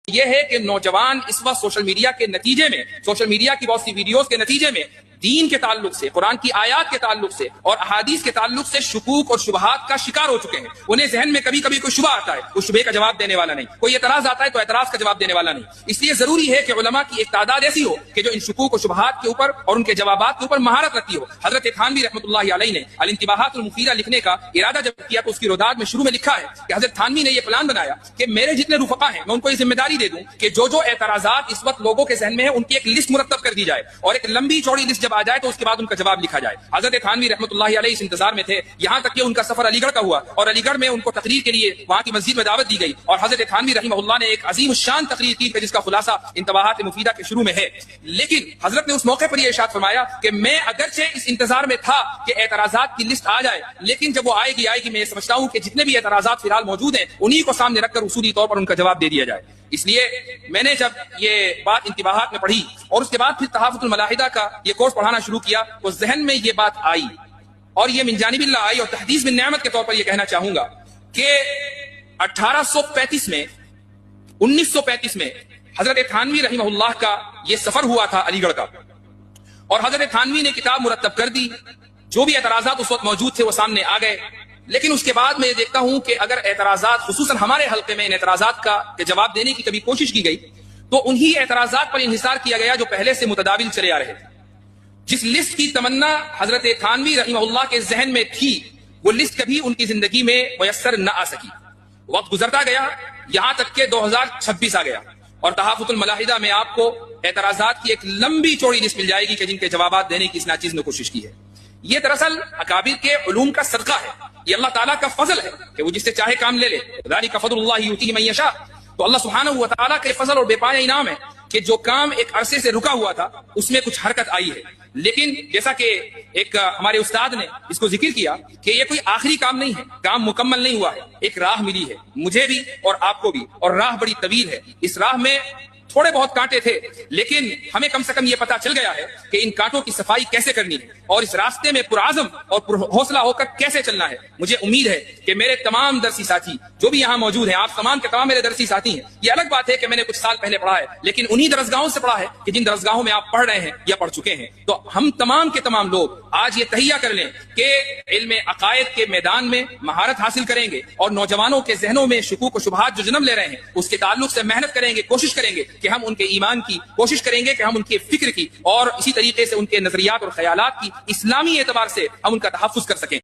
یہ ہے کہ نوجوان اس وقت سوشل میڈیا کے نتیجے میں، سوشل میڈیا کی بہت سی ویڈیوز کے نتیجے میں دین کے تعلق سے، قرآن کی آیات کے تعلق سے اور احادیث کے تعلق سے شکوک اور شبہات کا شکار ہو چکے ہیں۔ انہیں ذہن میں کبھی کبھی کوئی شبہ آتا ہے، اس شبہ کا جواب دینے والا نہیں، کوئی اعتراض آتا ہے تو اعتراض کا جواب دینے والا نہیں۔ اس لیے ضروری ہے کہ علماء کی ایک تعداد ایسی ہو کہ جو ان شکوک و شبہات کے اوپر اور ان کے جوابات کے اوپر مہارت رکھتی ہو۔ حضرت تھانوی رحمۃ اللہ علیہ نے الانتباہات المفیدہ لکھنے کا ارادہ جب کیا تو اس کی روداد میں شروع میں لکھا ہے کہ حضرت تھانوی نے یہ پلان بنایا کہ میرے جتنے رفقا ہیں میں ان کو یہ ذمہ داری دے دوں کہ جو اعتراضات اس وقت لوگوں کے ذہن میں ہیں ان کی ایک لسٹ مرتب کر دی جائے، اور ایک لمبی چوڑی لسٹ جب آ جائے تو اس کے بعد ان کا جواب لکھا جائے۔ حضرت تھانوی رحمۃ اللہ علیہ اس انتظار میں تھے یہاں تک کہ ان کا سفر علی گڑھ کا ہوا، اور علی گڑھ میں ان کو تقریر کے لیے وہاں کی مسجد میں دعوت دی گئی، اور حضرت تھانوی رحمہ اللہ نے ایک عظیم الشان تقریر کی جس کا خلاصہ انتباہات مفیدہ کے شروع میں ہے۔ لیکن حضرت نے اس موقع پر یہ ارشاد فرمایا کہ میں اگرچہ اس انتظار میں تھا کہ اعتراضات کی لسٹ آ جائے، لیکن جب وہ آئے گی میں یہ سمجھتا ہوں کہ جتنے بھی اعتراضات فی الحال موجود ہیں انہی کو سامنے رکھ کر اصولی طور پر ان کا جواب دے دیا جائے۔ اس لیے میں نے جب یہ بات انتباہات میں پڑھی اور اس کے بعد پھر تحافظ الملاحدہ کا یہ کورس پڑھانا شروع کیا تو ذہن میں یہ بات آئی، اور یہ من جانب اللہ آئی، اور تحدیث بن نعمت کے طور پر یہ کہنا چاہوں گا کہ 1835 میں 1935 میں حضرت تھانوی رحمہ اللہ کا یہ سفر ہوا تھا علی گڑھ کا، اور حضرت تھانوی نے کتاب مرتب کر دی، جو بھی اعتراضات اس وقت موجود تھے وہ سامنے آ گئے۔ لیکن اس کے بعد میں یہ دیکھتا ہوں کہ اگر اعتراضات خصوصاً ہمارے حلقے میں ان اعتراضات کا جواب دینے کی کبھی کوشش کی گئی تو انہی اعتراضات پر انحصار کیا گیا جو پہلے سے متداول چلے آ رہے تھے۔ جس لسٹ کی تمنا حضرت تھانوی رحمہ اللہ کے ذہن میں تھی وہ لسٹ کبھی ان کی زندگی میں میسر نہ آ سکی۔ وقت گزرتا گیا یہاں تک کہ 2026 آ گیا، اور تحافظ الملاحدہ میں آپ کو اعتراضات کی ایک لمبی چوڑی لسٹ مل جائے گی کہ جن کے جوابات دینے کی اس ناچیز نے کوشش کی ہے۔ یہ دراصل اکابر کے علوم کا صدقہ ہے، یہ اللہ تعالیٰ کا فضل ہے کہ وہ جس سے چاہے کام لے لے، ذالک فضل اللہ یؤتیہ من یشاء۔ تو اللہ سبحانہ و تعالیٰ کا فضل اور بے پایا انعام ہے کہ جو کام ایک عرصے سے رکا ہوا تھا اس میں کچھ حرکت آئی ہے۔ لیکن جیسا کہ ایک ہمارے استاد نے اس کو ذکر کیا کہ یہ کوئی آخری کام نہیں ہے، کام مکمل نہیں ہوا ہے، ایک راہ ملی ہے مجھے بھی اور آپ کو بھی، اور راہ بڑی طویل ہے۔ اس راہ میں تھوڑے بہت کانٹے تھے لیکن ہمیں کم سے کم یہ پتا چل گیا ہے کہ ان کانٹوں کی صفائی کیسے کرنی ہے اور اس راستے میں پرعزم اور حوصلہ ہو کر کیسے چلنا ہے۔ مجھے امید ہے کہ میرے تمام درسی ساتھی جو بھی یہاں موجود ہیں، آپ تمام کے تمام میرے درسی ساتھی ہیں۔ یہ الگ بات ہے کہ میں نے کچھ سال پہلے پڑھا ہے لیکن انہی درسگاہوں سے پڑھا ہے کہ جن درسگاہوں میں آپ پڑھ رہے ہیں یا پڑھ چکے ہیں۔ تو ہم تمام کے تمام لوگ آج یہ تہیہ کر لیں کہ علم عقائد کے میدان میں مہارت حاصل کریں گے، اور نوجوانوں کے ذہنوں میں شکوک و شبہات جو جنم لے رہے ہیں اس کے تعلق سے محنت کریں گے، کوشش کریں گے کہ ہم ان کے ایمان کی، کوشش کریں گے کہ ہم ان کے فکر کی، اور اسی طریقے سے ان کے نظریات اور خیالات کی اسلامی اعتبار سے ہم ان کا تحفظ کر سکیں۔